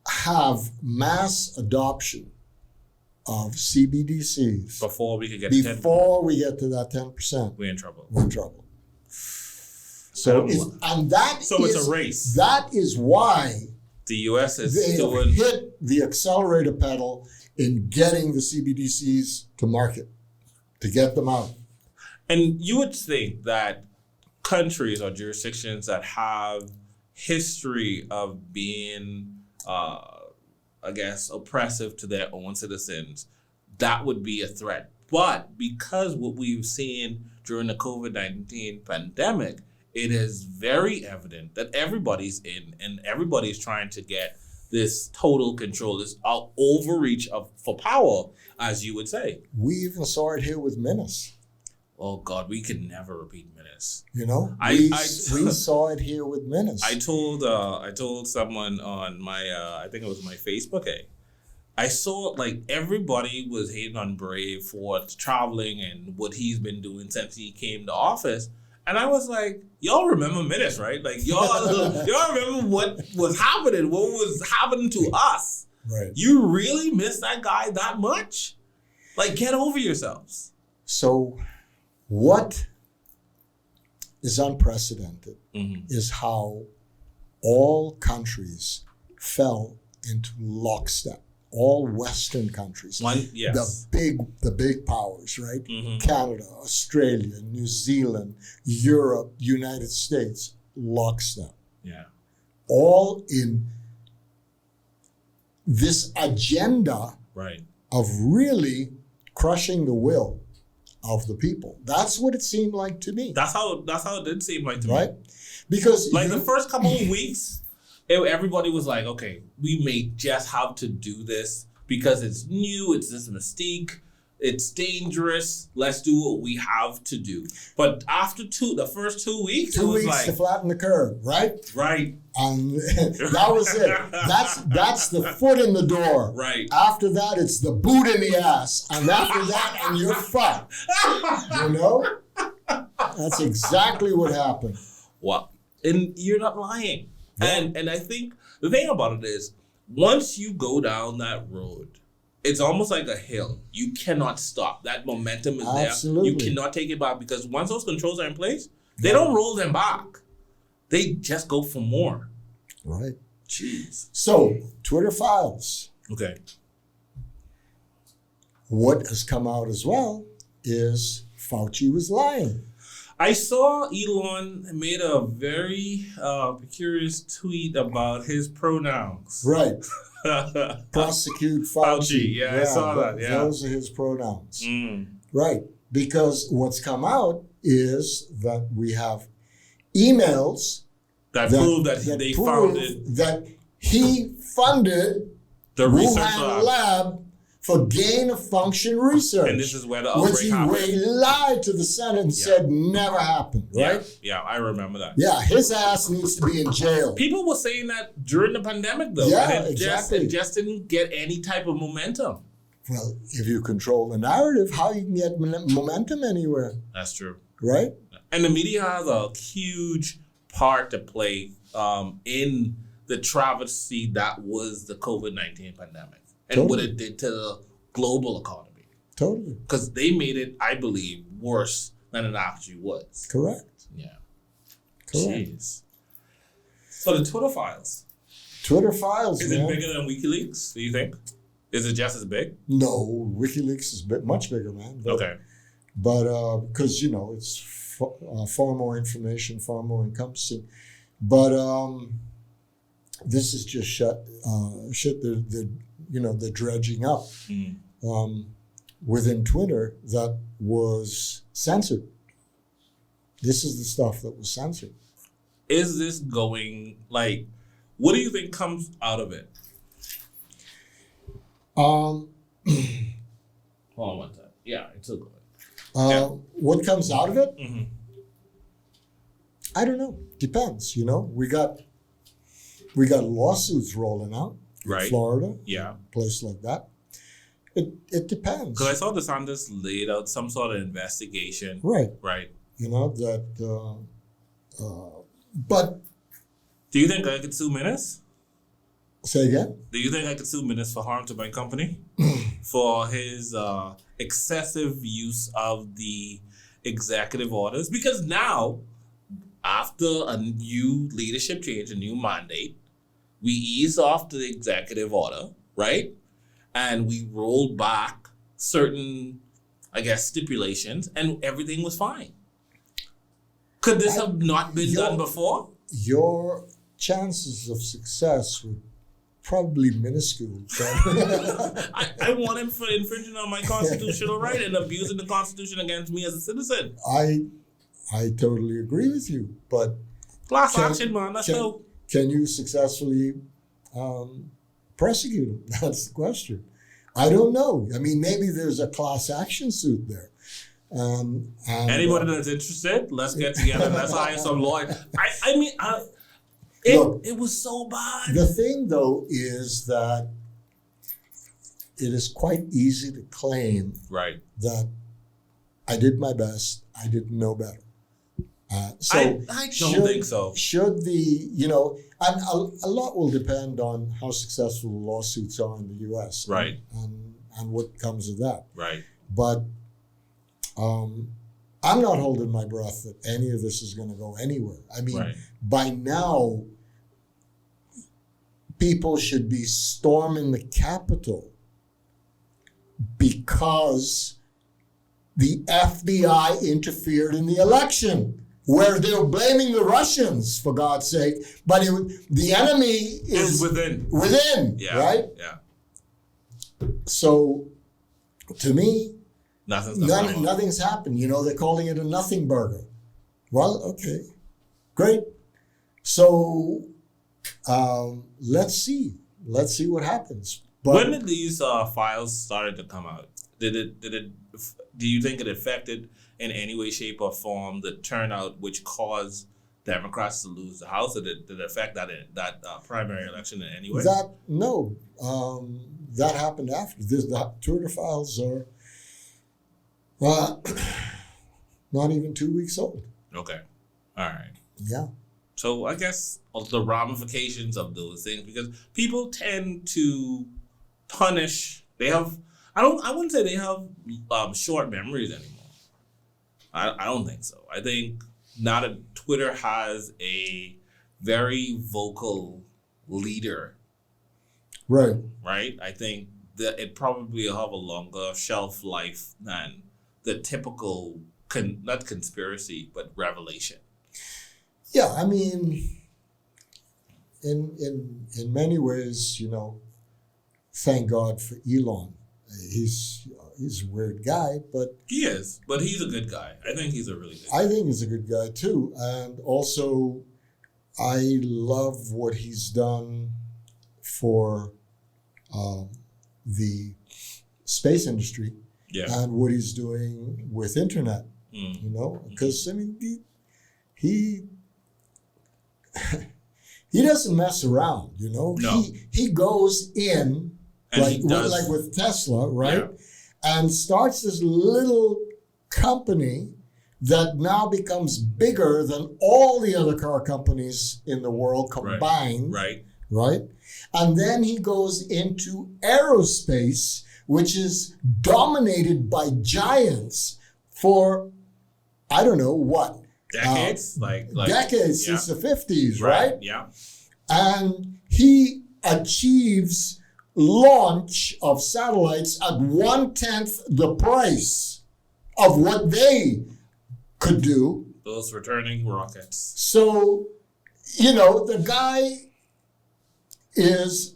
have mass adoption of CBDCs before we get to that 10%, we're in trouble. So it's a race. That is why the U.S. is hit the accelerator pedal in getting the CBDCs to market, to get them out. And you would think that countries or jurisdictions that have history of being, oppressive to their own citizens, that would be a threat. But because what we've seen during the COVID-19 pandemic, it is very evident that everybody's in and everybody's trying to get this total control, this overreach for power, as you would say. We even saw it here with Menace. Oh God, we could never repeat Menace. We saw it here with Menace. I told someone on my I think it was my Facebook. I saw everybody was hating on Brave for traveling and what he's been doing since he came to office. And I was like, y'all remember Menace, right? Y'all remember what was happening to us. Right. You really miss that guy that much? Get over yourselves. So what is unprecedented is how all countries fell into lockstep. All Western countries, the big powers, right? Mm-hmm. Canada, Australia, New Zealand, Europe, United States, lockstep. Yeah, all in this agenda, right, of really crushing the will of the people. That's what it seemed like to me. That's how it did seem like to me. Right, because the first couple of weeks. Everybody was like, okay, we may just have to do this because it's new, it's this mystique, It's dangerous. Let's do what we have to do. But after the first 2 weeks, it was like to flatten the curve, right? Right. And that was it. That's the foot in the door. Right. After that, it's the boot in the ass. And after that, and you're fucked. You know? That's exactly what happened. Wow. And you're not lying. Yeah. And I think the thing about it is, once you go down that road, it's almost like a hill. You cannot stop. That momentum is Absolutely. there. You cannot take it back, because once those controls are in place, they don't roll them back. They just go for more. Right. Jeez. So, Twitter files. Okay. What has come out as well is Fauci was lying. I saw Elon made a very curious tweet about his pronouns. Right. Prosecute Fauci. Yeah, I saw that. Yeah. Those are his pronouns. Right. Because what's come out is that we have emails that prove that they founded that he funded the research Wuhan lab for gain-of-function research. And this is where the outbreak happened. Which he lied to the Senate and said never happened, right? Yeah, I remember that. Yeah, his ass needs to be in jail. People were saying that during the pandemic, though. Yeah, and exactly. It just didn't get any type of momentum. Well, if you control the narrative, how you can get momentum anywhere? That's true. Right? And the media has a huge part to play in the travesty that was the COVID-19 pandemic. And what it did to the global economy. Totally. Because they made it, I believe, worse than it actually was. Correct. Yeah. Correct. Jeez. So the Twitter files. Twitter files, Is man. it bigger than WikiLeaks, do you think? Is it just as big? No, WikiLeaks is much bigger, man. But, Okay. But because, it's far more information, far more encompassing. But this is just shit they're dredging up within Twitter that was censored. This is the stuff that was censored. Is this going, what do you think comes out of it? Hold on one time. Yeah, it's a good. What comes out of it? Mm-hmm. I don't know. Depends. We got lawsuits rolling out. Right. Florida. Yeah. Place like that. It depends. Because I saw DeSantis laid out some sort of investigation. Right. Right. But. Do you think I could sue Minnis? Say again? Do you think I could sue Minnis for harm to my company? For his excessive use of the executive orders? Because now, after a new leadership change, a new mandate, we ease off the executive order, right? And we rolled back certain, stipulations, and everything was fine. Could this have not been done before? Your chances of success were probably minuscule. I want him for infringing on my constitutional right and abusing the Constitution against me as a citizen. I totally agree with you, but class action, man. Let's go. Can you successfully prosecute him? That's the question. I don't know. I mean, maybe there's a class action suit there. And anybody that's interested, let's get together. Let's hire some lawyer. It was so bad. The thing, though, is that it is quite easy to claim that I did my best, I didn't know better. I don't think so. Should and a lot will depend on how successful the lawsuits are in the U.S. Right. And what comes of that. Right. But I'm not holding my breath that any of this is going to go anywhere. I mean, by now, people should be storming the Capitol because the FBI interfered in the election, where they're blaming the Russians, for God's sake. But the enemy is within, right? Yeah. So, to me, nothing's happened. They're calling it a nothing burger. Well, okay, great. So, let's see. Let's see what happens. But when did these files started to come out? Do you think it affected in any way, shape, or form the turnout which caused Democrats to lose the House? Did it affect that primary election in any way? That happened after this. The Twitter files are not even 2 weeks old. Okay, all right. Yeah. So I guess the ramifications of those things, because people tend to punish. They have. I wouldn't say they have short memories anymore. I don't think so. I think now that Twitter has a very vocal leader, right? I think that it probably will have a longer shelf life than the typical, not conspiracy, but revelation. Yeah, I mean, in many ways, thank God for Elon. He's a weird guy, but he is. But he's a good guy. I think he's a really good guy. I think he's a good guy too, and also I love what he's done for the space industry, and what he's doing with internet. Because I mean, he doesn't mess around. No. He goes in. And like with Tesla, right? Yeah. And starts this little company that now becomes bigger than all the other car companies in the world combined. Right? And then he goes into aerospace, which is dominated by giants for, I don't know what. Decades? Decades, since the 50s, right? Yeah. And he achieves launch of satellites at 1/10 the price of what they could do. Those returning rockets. So, the guy is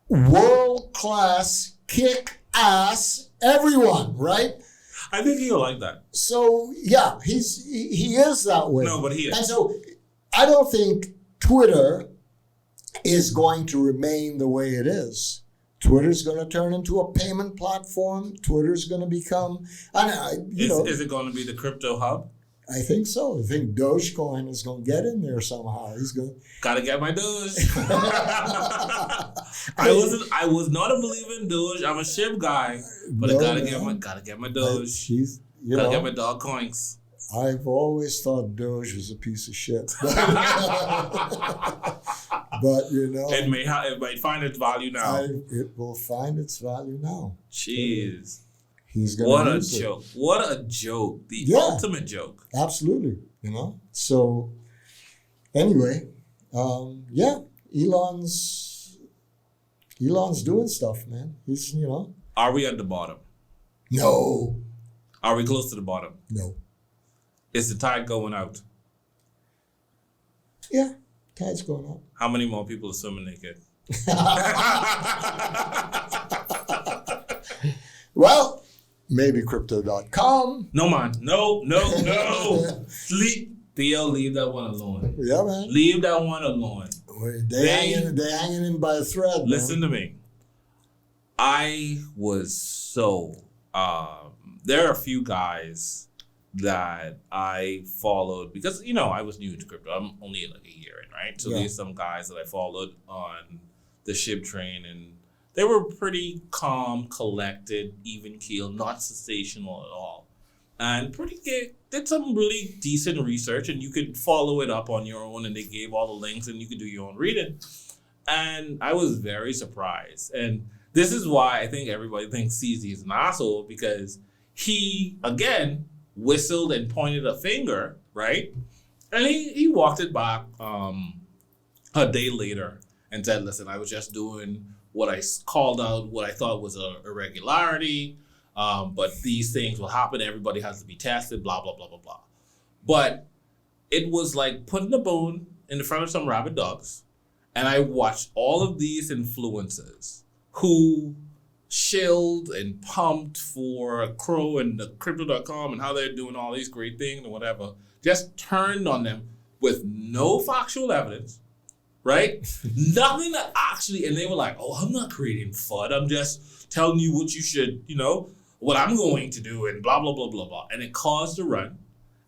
world-class, kick-ass, everyone, right? I think he'll like that. So, yeah, he is that way. No, but he is. And so, I don't think Twitter is going to remain the way it is. Twitter's going to turn into a payment platform. Twitter's going to become, Is it going to be the crypto hub? I think so. I think Dogecoin is going to get in there somehow. He's going. Gotta get my Doge. I was not a believer in Doge. I'm a SHIB guy, but I gotta get my Doge. Gotta get my dog coins. I've always thought Doge was a piece of shit. But it might find its value now. It will find its value now. Jeez. He's gonna use joke. It. What a joke. The ultimate joke. Absolutely. So anyway, Elon's doing stuff, man. He's Are we at the bottom? No. Are we close to the bottom? No. Is the tide going out? Yeah, tide's going out. How many more people are swimming naked? Well, maybe crypto.com. No, man. No. Theo, leave that one alone. Yeah, man. Leave that one alone. They hanging in by a thread. Listen to me. I was so... there are a few guys that I followed because, I was new to crypto. I'm only like a year in, right? So there's some guys that I followed on the SHIB train, and they were pretty calm, collected, even keel, not sensational at all. And pretty good. Did some really decent research, and you could follow it up on your own, and they gave all the links, and you could do your own reading. And I was very surprised. And this is why I think everybody thinks CZ is an asshole, because he, again, whistled and pointed a finger, right? And he walked it back a day later and said, listen, I was just doing what I called out, what I thought was a irregularity, but these things will happen. Everybody has to be tested, blah, blah, blah, blah, blah. But it was like putting a bone in the front of some rabid dogs. And I watched all of these influencers who shilled and pumped for Crow and the crypto.com and how they're doing all these great things and whatever, just turned on them with no factual evidence, right? Nothing that actually, and they were like, oh, I'm not creating FUD. I'm just telling you what you should, what I'm going to do and blah, blah, blah, blah, blah. And it caused a run.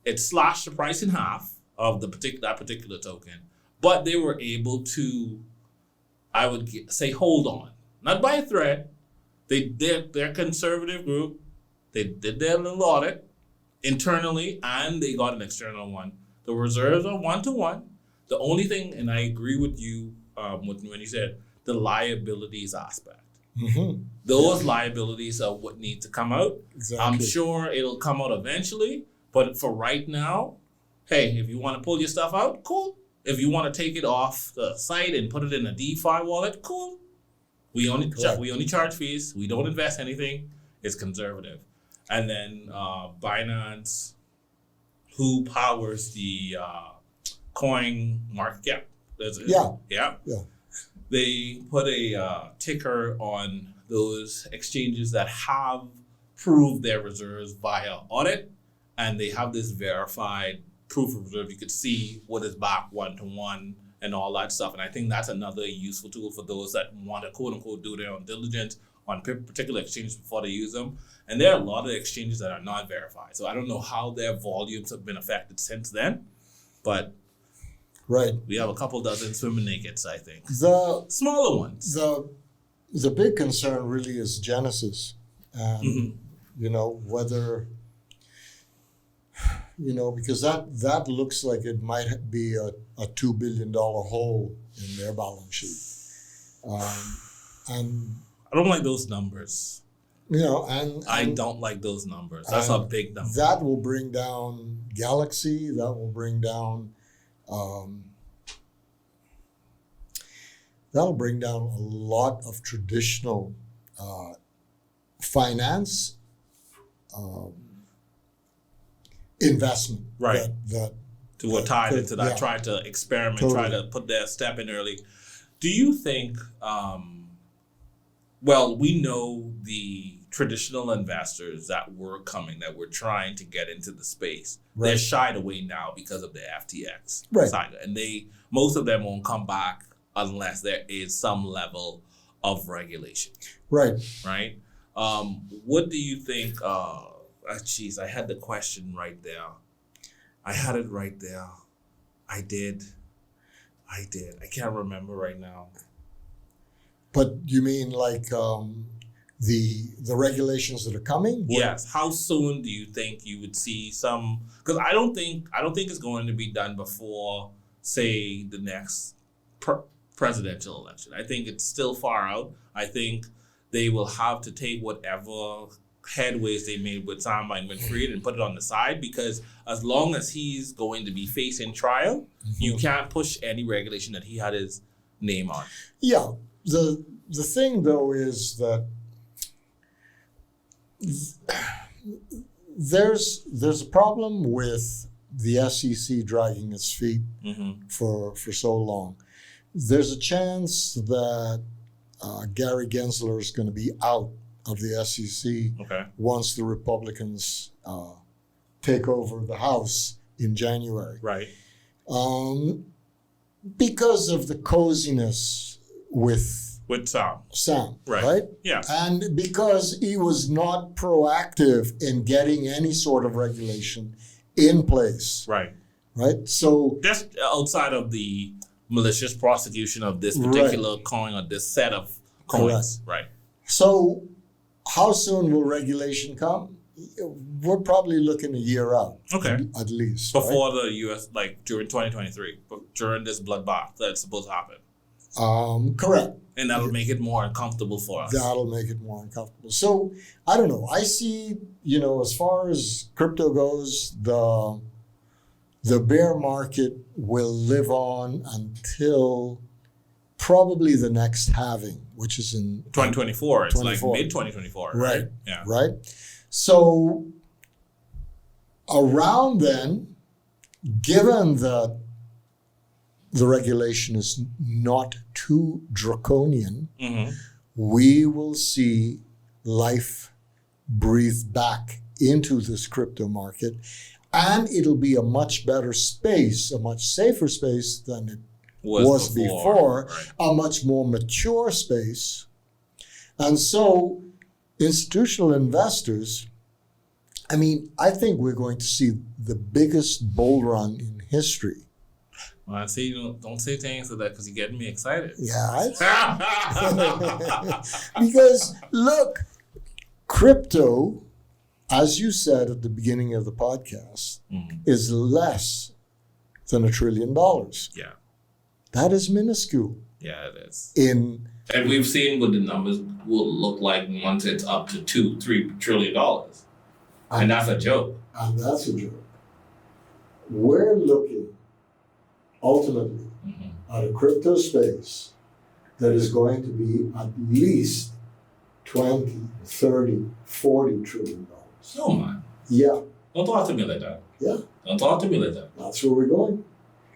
It slashed the price in half of that particular token. But they were able to, I would say, hold on. Not by a thread. They did their conservative group. They did their little audit internally, and they got an external one. The reserves are 1-to-1. The only thing, and I agree with you when you said the liabilities aspect. Mm-hmm. Those liabilities are what need to come out. Exactly. I'm sure it'll come out eventually, but for right now, hey, if you want to pull your stuff out, cool. If you want to take it off the site and put it in a DeFi wallet, cool. We only charge fees. We don't invest anything. It's conservative. And then Binance, who powers the coin market cap. Yeah. They put a ticker on those exchanges that have proved their reserves via audit, and they have this verified proof of reserve. You could see what is back 1-to-1 and all that stuff. And I think that's another useful tool for those that want to quote unquote do their own diligence on particular exchanges before they use them. And there are a lot of exchanges that are not verified. So I don't know how their volumes have been affected since then, but we have a couple dozen swimming nakeds, I think. The smaller ones. The big concern really is Genesis. And, whether, because that looks like it might be a $2 billion hole in their balance sheet. And I don't like those numbers. And I don't like those numbers. That's a big number. That will bring down Galaxy. That will bring down a lot of traditional finance investment. Right. That were tied into that, tried to experiment, try to put their step in early. Do you think, we know the traditional investors that were coming, that were trying to get into the space, they're shied away now because of the FTX saga. And most of them won't come back unless there is some level of regulation. Right. What do you think? I had the question right there. I had it right there. I did. I can't remember right now. But you mean like the regulations that are coming? Yes. How soon do you think you would see some? Because I don't think it's going to be done before, say, the next presidential election. I think it's still far out. I think they will have to take whatever headways they made with Sam Bankman-Fried and put it on the side, because as long as he's going to be facing trial, you can't push any regulation that he had his name on. Yeah. The thing, though, is that there's a problem with the SEC dragging its feet for so long. There's a chance that Gary Gensler is going to be out of the SEC once the Republicans take over the House in January. Right. Because of the coziness with Sam. Right? Yeah. And because he was not proactive in getting any sort of regulation in place. Right. So just outside of the malicious prosecution of this particular coin or this set of coins. Right. So how soon will regulation come? We're probably looking a year out. Okay. At least. Before the U.S., during 2023, during this bloodbath that's supposed to happen. Correct. And that'll make it more uncomfortable for us. That'll make it more uncomfortable. So, I don't know. I see, as far as crypto goes, the bear market will live on until probably the next halving, which is in 2024. It's like mid-2024, right? Yeah. Right. So, around then, given that the regulation is not too draconian, we will see life breathe back into this crypto market, and it'll be a much better space, a much safer space than it was before, a much more mature space. And so institutional investors, I mean, I think we're going to see the biggest bull run in history. Well, I say you don't say things like that because you're getting me excited. Yeah. Because look, crypto, as you said at the beginning of the podcast, is less than $1 trillion. Yeah. That is minuscule. Yeah, it is. In And we've seen what the numbers will look like once it's up to $2-3 trillion. And that's a joke. And that's a joke. We're looking ultimately at a crypto space that is going to be at least 20, 30, 40 trillion dollars. Oh, man. Yeah. Don't talk to me like that. Yeah. Don't talk to me like that. That's where we're going.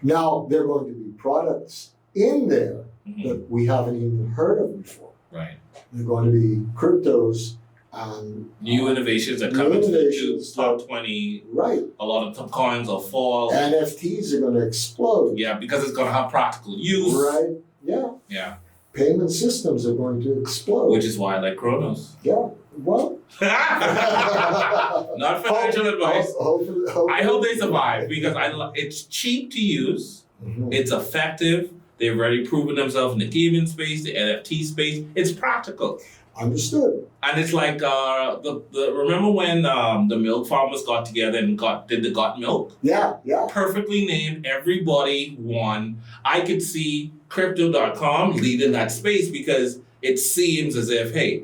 Now, there are going to be products in there that we haven't even heard of before. Right. They're going to be cryptos and new innovations are coming to the top 20. Right. A lot of top coins will fall. NFTs are going to explode. Yeah, because it's going to have practical use. Right. Yeah. Yeah. Payment systems are going to explode. Which is why I like Kronos. Yeah. Well. Not financial advice. Hopefully. I hope they survive because it's cheap to use. It's effective. They've already proven themselves in the gaming space, the NFT space. It's practical. Understood. And it's like remember when the milk farmers got together and did the got milk? Yeah. Perfectly named. Everybody won. I could see Crypto.com leading that space because it seems as if, hey,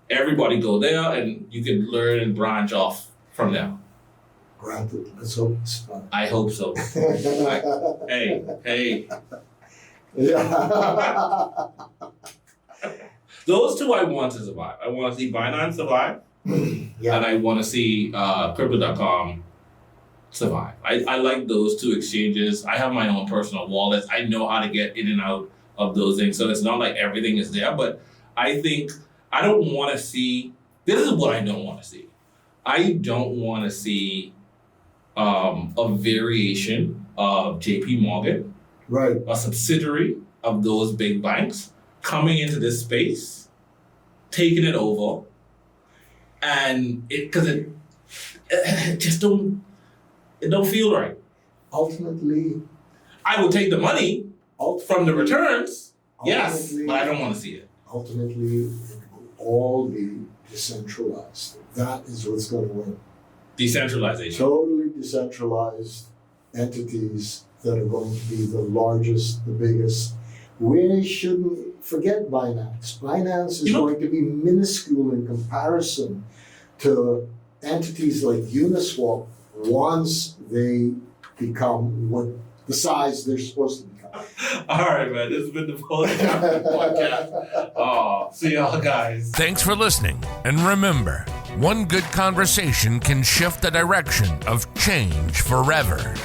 everybody go there and you can learn and branch off from there. Granted. Let's hope it's fun. I hope so. Hey. Yeah. Those two I want to survive. I want to see Binance survive. Yeah. And I want to see Crypto.com survive. I like those two exchanges. I have my own personal wallets. I know how to get in and out of those things. So it's not like everything is there. But I think I don't want to see... This is what I don't want to see. I don't want to see a variation of JP Morgan, Right. a subsidiary of those big banks, coming into this space, taking it over, and it just don't feel right. Ultimately, I will take the money from the returns, yes, but I don't want to see it. Ultimately, it will all be decentralized. That is what's going to win. Decentralization. Totally decentralized entities that are going to be the largest, the biggest. We shouldn't forget Binance. Binance is going to be minuscule in comparison to entities like Uniswap once they become what the size they're supposed to become. All right, man. This has been the podcast. Oh, see y'all guys. Thanks for listening. And remember, one good conversation can shift the direction of change forever.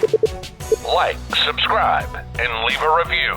Like, subscribe, and leave a review.